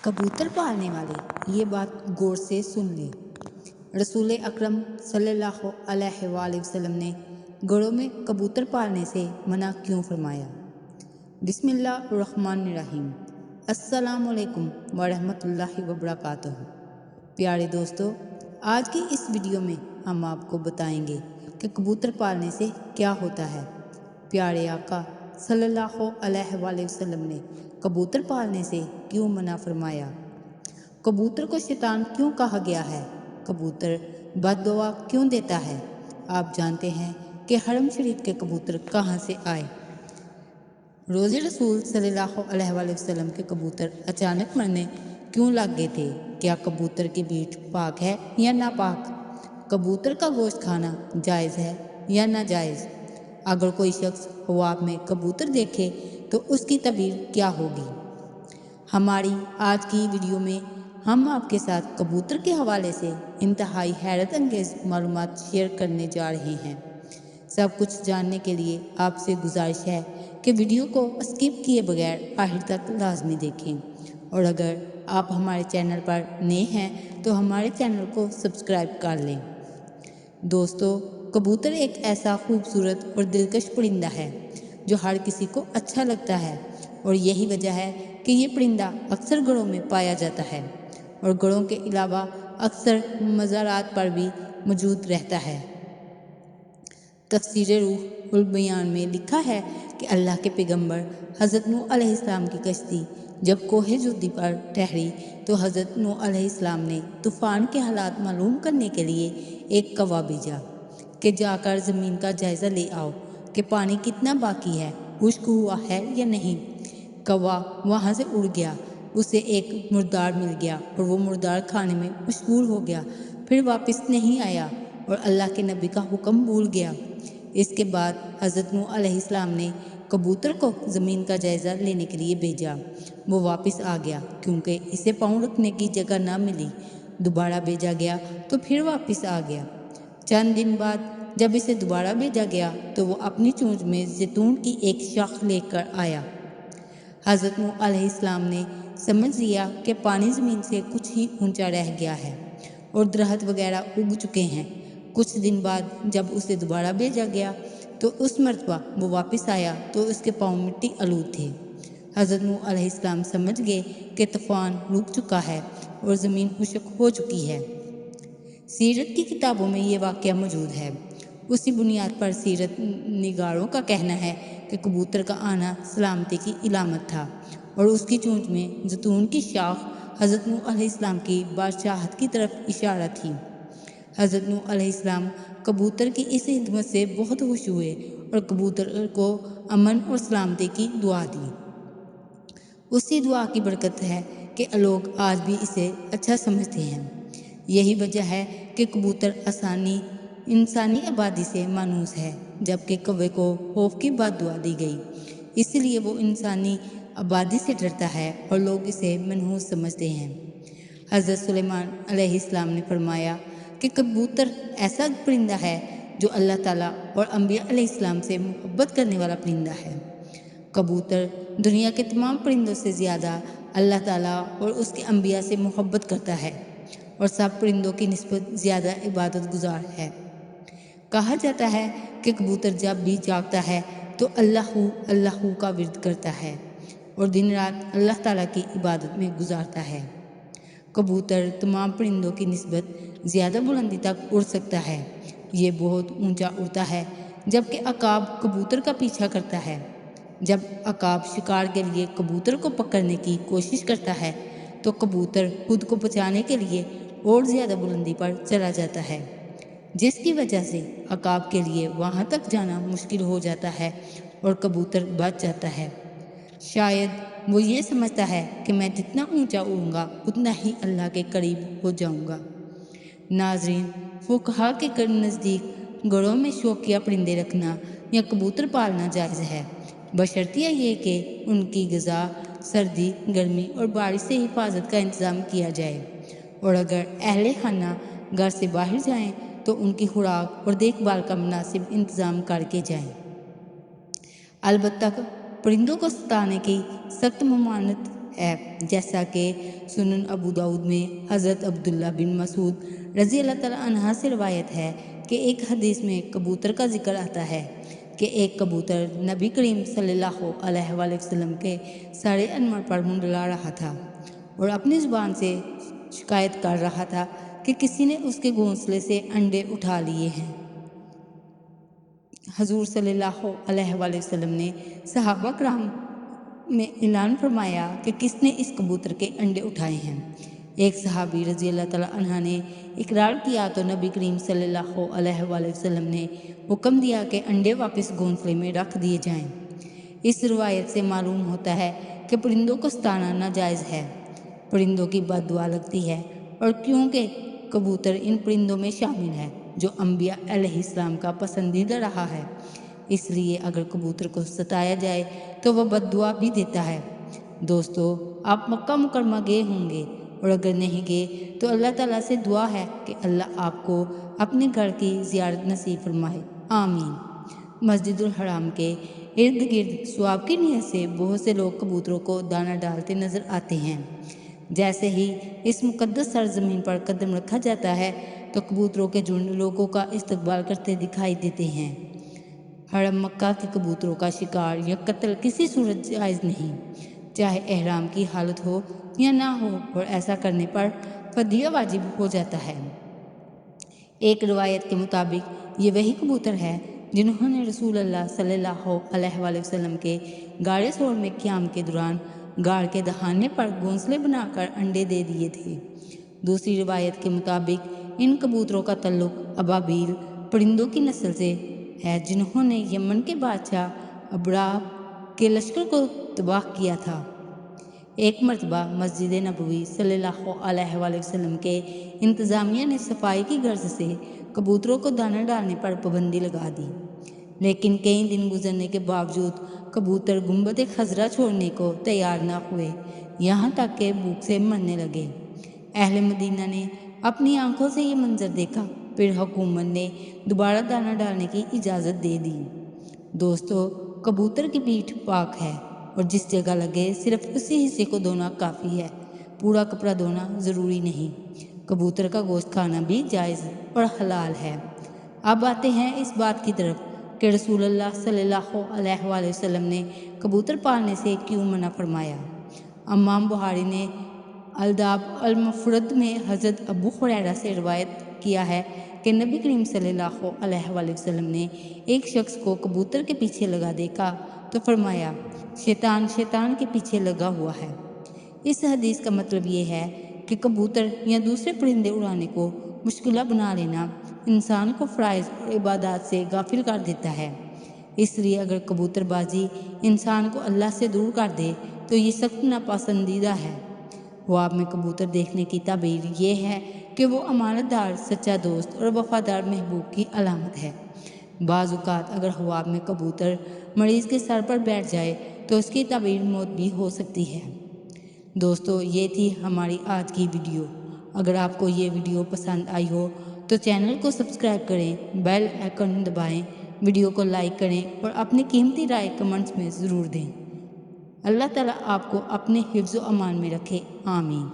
कबूतर पालने वाले ये बात गौर से सुन ले। रसूल अकरम सल्लल्लाहु अलैहि वसल्लम ने घरों में कबूतर पालने से मना क्यों फरमाया? बिस्मिल्लाहिर्रहमानिर्रहीम। अस्सलामु अलैकुम वरहमतुल्लाहि वबरकातुहू। प्यारे दोस्तों, आज की इस वीडियो में हम आपको बताएंगे कि कबूतर पालने से क्या होता है। प्यारे आका सल्लल्लाहु अलैहि वसल्लम ने कबूतर पालने से क्यों मना फरमाया? कबूतर को शैतान क्यों कहा गया है? कबूतर बददुआ क्यों देता है? आप जानते हैं कि हरम शरीफ के कबूतर कहाँ से आए? रोज़े रसूल सल्लल्लाहु अलैहि वसल्लम के कबूतर अचानक मरने क्यों लग गए थे? क्या कबूतर की मीट पाक है या नापाक? कबूतर का गोश्त खाना जायज़ है या नाजायज़? अगर कोई शख्स ख्वाब में कबूतर देखे तो उसकी तबीर क्या होगी? हमारी आज की वीडियो में हम आपके साथ कबूतर के हवाले से इंतहाई हैरत अंगेज़ मालूमात शेयर करने जा रहे हैं। सब कुछ जानने के लिए आपसे गुजारिश है कि वीडियो को स्किप किए बगैर आखिर तक लाजमी देखें, और अगर आप हमारे चैनल पर नए हैं तो हमारे चैनल को सब्सक्राइब कर लें। दोस्तों, कबूतर एक ऐसा खूबसूरत और दिलकश परिंदा है जो हर किसी को अच्छा लगता है, और यही वजह है कि ये परिंदा अक्सर घरों में पाया जाता है और घरों के अलावा अक्सर मज़ारात पर भी मौजूद रहता है। तफसीर रूहुल बयान में लिखा है कि अल्लाह के पैगंबर हज़रत नूह अलैहिस्सलाम की कश्ती जब कोहे जुदी पर ठहरी तो हज़रत नूह अलैहिस्सलाम ने तूफ़ान के हालात मालूम करने के लिए एक कौवा भेजा कि जाकर ज़मीन का जायज़ा ले आओ कि पानी कितना बाकी है, खुश्क हुआ है या नहीं। कौवा वहाँ से उड़ गया, उसे एक मुर्दार मिल गया और वो मुर्दार खाने में मशगूल हो गया, फिर वापस नहीं आया और अल्लाह के नबी का हुक्म भूल गया। इसके बाद हज़रत नूह अलैहिस्सलाम ने कबूतर को ज़मीन का जायज़ा लेने के लिए भेजा। वो वापस आ गया क्योंकि इसे पाँव रखने की जगह ना मिली। दोबारा भेजा गया तो फिर वापस आ गया। चंद दिन बाद जब इसे दोबारा भेजा गया तो वो अपनी चोंच में जैतून की एक शाख लेकर आया। हज़रत नूह अलैहिस्सलाम ने समझ लिया कि पानी ज़मीन से कुछ ही ऊंचा रह गया है और दरख्त वगैरह उग चुके हैं। कुछ दिन बाद जब उसे दोबारा भेजा गया तो उस मरतबा वो वापस आया तो उसके पाँव मिट्टी आलूद थे। हज़रत नूह अलैहिस्सलाम समझ गए कि तूफ़ान रुक चुका है और ज़मीन खुश्क हो चुकी है। सीरत की किताबों में ये वाक़या मौजूद है। उसी बुनियाद पर सीरत निगारों का कहना है कि कबूतर का आना सलामती की इलामत था और उसकी चोंच में जैतून की शाख हज़रत नूह अलैहिस्सलाम की बादशाहत की तरफ इशारा थी। हज़रत नूह अलैहिस्सलाम कबूतर की इस खिदमत से बहुत खुश हुए और कबूतर को अमन और सलामती की दुआ दी। उसी दुआ की बरकत है कि लोग आज भी इसे अच्छा समझते हैं। यही वजह है कि कबूतर इंसानी आबादी से मानूस है, जबकि कौवे को खौफ की बद्दुआ दी गई, इसलिए वो इंसानी आबादी से डरता है और लोग इसे मनहूस समझते हैं। हज़रत सुलेमान अलैहिस्सलाम ने फरमाया कि कबूतर ऐसा परिंदा है जो अल्लाह ताला और अंबिया अलैहिस्सलाम से मोहब्बत करने वाला परिंदा है। कबूतर दुनिया के तमाम परिंदों से ज़्यादा अल्लाह ताला और उसके अंबिया से मोहब्बत करता है और सब परिंदों की निस्बत ज़्यादा इबादत गुजार है। कहा जाता है कि कबूतर जब भी जागता है तो अल्लाहू अल्लाहू का विर्द करता है और दिन रात अल्लाह ताला की इबादत में गुजारता है। कबूतर तमाम परिंदों की निस्बत ज़्यादा बुलंदी तक उड़ सकता है। ये बहुत ऊंचा उड़ता है, जबकि अकाब कबूतर का पीछा करता है। जब अकाब शिकार के लिए कबूतर को पकड़ने की कोशिश करता है तो कबूतर खुद को बचाने के लिए और ज़्यादा बुलंदी पर चला जाता है, जिसकी वजह से अकाब के लिए वहाँ तक जाना मुश्किल हो जाता है और कबूतर बच जाता है। शायद वो ये समझता है कि मैं जितना ऊंचा उड़ूंगा उतना ही अल्लाह के करीब हो जाऊंगा। नाजरीन, फुकहा के नज़दीक घरों में शौकिया परिंदे रखना या कबूतर पालना जायज़ है, बशर्तिया ये कि उनकी ग़िज़ा सर्दी, गर्मी और बारिश से हिफाजत का इंतज़ाम किया जाए, और अगर अहले खाना घर से बाहर जाएं तो उनकी खुराक और देखभाल का मुनासिब इंतज़ाम करके जाएं। अलबत्ता परिंदों को सताने की सख्त ममानत ہے، جیسا کہ سنن ابو داؤد میں حضرت عبداللہ بن مسعود رضی اللہ تعالیٰ عنہ سے روایت ہے کہ ایک حدیث میں کبوتر کا ذکر آتا ہے کہ ایک کبوتر نبی کریم صلی اللہ علیہ وآلہ وسلم کے سارے انور پر منڈلا رہا تھا اور اپنی زبان سے شکایت کر رہا تھا کہ کسی نے اس کے گھونسلے سے انڈے اٹھا لیے ہیں۔ حضور صلی اللہ علیہ وآلہ وسلم نے صحابہ کرام میں اعلان فرمایا کہ کس نے اس کبوتر کے انڈے اٹھائے ہیں۔ ایک صحابی رضی اللہ تعالیٰ عنہ نے اقرار کیا تو نبی کریم صلی اللہ علیہ وآلہ وسلم نے حکم دیا کہ انڈے واپس گھونسلے میں رکھ دیے جائیں۔ اس روایت سے معلوم ہوتا ہے کہ پرندوں کو ستانا ناجائز ہے، پرندوں کی بد دعا لگتی ہے، اور کیونکہ کبوتر ان پرندوں میں شامل ہے جو انبیاء علیہ السلام کا پسندیدہ رہا ہے، اس لیے اگر کبوتر کو ستایا جائے تو وہ بد دعا بھی دیتا ہے۔ دوستو، آپ مکہ مکرمہ گئے ہوں گے، اور اگر نہیں گئے تو اللہ تعالیٰ سے دعا ہے کہ اللہ آپ کو اپنے گھر کی زیارت نصیب فرمائے، آمین۔ مسجد الحرام کے ارد گرد ثواب کی نیت سے بہت سے لوگ کبوتروں کو دانہ ڈالتے نظر آتے ہیں۔ جیسے ہی اس مقدس سرزمین پر قدم رکھا جاتا ہے تو کبوتروں کے جھنڈ لوگوں کا استقبال کرتے دکھائی دیتے ہیں۔ حرم مکہ کے کبوتروں کا شکار یا قتل کسی صورت جائز نہیں، چاہے احرام کی حالت ہو یا نہ ہو، اور ایسا کرنے پر فدیہ واجب ہو جاتا ہے۔ ایک روایت کے مطابق یہ وہی کبوتر ہے جنہوں نے رسول اللہ صلی اللہ علیہ وآلہ وسلم کے غار ثور میں قیام کے دوران غار کے دہانے پر گھونسلے بنا کر انڈے دے دیے تھے۔ دوسری روایت کے مطابق ان کبوتروں کا تعلق ابابیل پرندوں کی نسل سے ہے جنہوں نے یمن کے بادشاہ ابراہ کے لشکر کو تباہ کیا تھا۔ ایک مرتبہ مسجد نبوی صلی اللہ علیہ وآلہ وسلم کے انتظامیہ نے صفائی کی غرض سے کبوتروں کو دانہ ڈالنے پر پابندی لگا دی، لیکن کئی دن گزرنے کے باوجود کبوتر گنبد خضرا چھوڑنے کو تیار نہ ہوئے، یہاں تک کہ بھوک سے مرنے لگے۔ اہل مدینہ نے اپنی آنکھوں سے یہ منظر دیکھا، پھر حکومت نے دوبارہ دانہ ڈالنے کی اجازت دے دی۔ دوستو، کبوتر کی پیٹھ پاک ہے اور جس جگہ لگے صرف اسی حصے کو دھونا کافی ہے، پورا کپڑا دھونا ضروری نہیں۔ کبوتر کا گوشت کھانا بھی جائز اور حلال ہے۔ اب آتے ہیں اس بات کی طرف کہ رسول اللہ صلی اللہ علیہ وآلہ وسلم نے کبوتر پالنے سے کیوں منع فرمایا۔ امام بخاری نے الادب المفرد میں حضرت ابو ہریرہ سے روایت کیا ہے کہ نبی کریم صلی اللہ علیہ وآلہ وسلم نے ایک شخص کو کبوتر کے پیچھے لگا دیکھا تو فرمایا، شیطان شیطان کے پیچھے لگا ہوا ہے۔ اس حدیث کا مطلب یہ ہے کہ کبوتر یا دوسرے پرندے اڑانے کو مشغلہ بنا لینا انسان کو فرائض اور عبادات سے غافل کر دیتا ہے۔ اس لیے اگر کبوتر بازی انسان کو اللہ سے دور کر دے تو یہ سخت ناپسندیدہ ہے۔ خواب میں کبوتر دیکھنے کی تعبیر یہ ہے کہ وہ امانت دار، سچا دوست اور وفادار محبوب کی علامت ہے۔ بعض اوقات اگر خواب میں کبوتر مریض کے سر پر بیٹھ جائے تو اس کی تعبیر موت بھی ہو سکتی ہے۔ دوستو، یہ تھی ہماری آج کی ویڈیو۔ اگر آپ کو یہ ویڈیو پسند آئی ہو تو چینل کو سبسکرائب کریں، بیل آئیکن دبائیں، ویڈیو کو لائک کریں اور اپنی قیمتی رائے کمنٹس میں ضرور دیں۔ اللہ تعالیٰ آپ کو اپنے حفظ و امان میں رکھے، آمین۔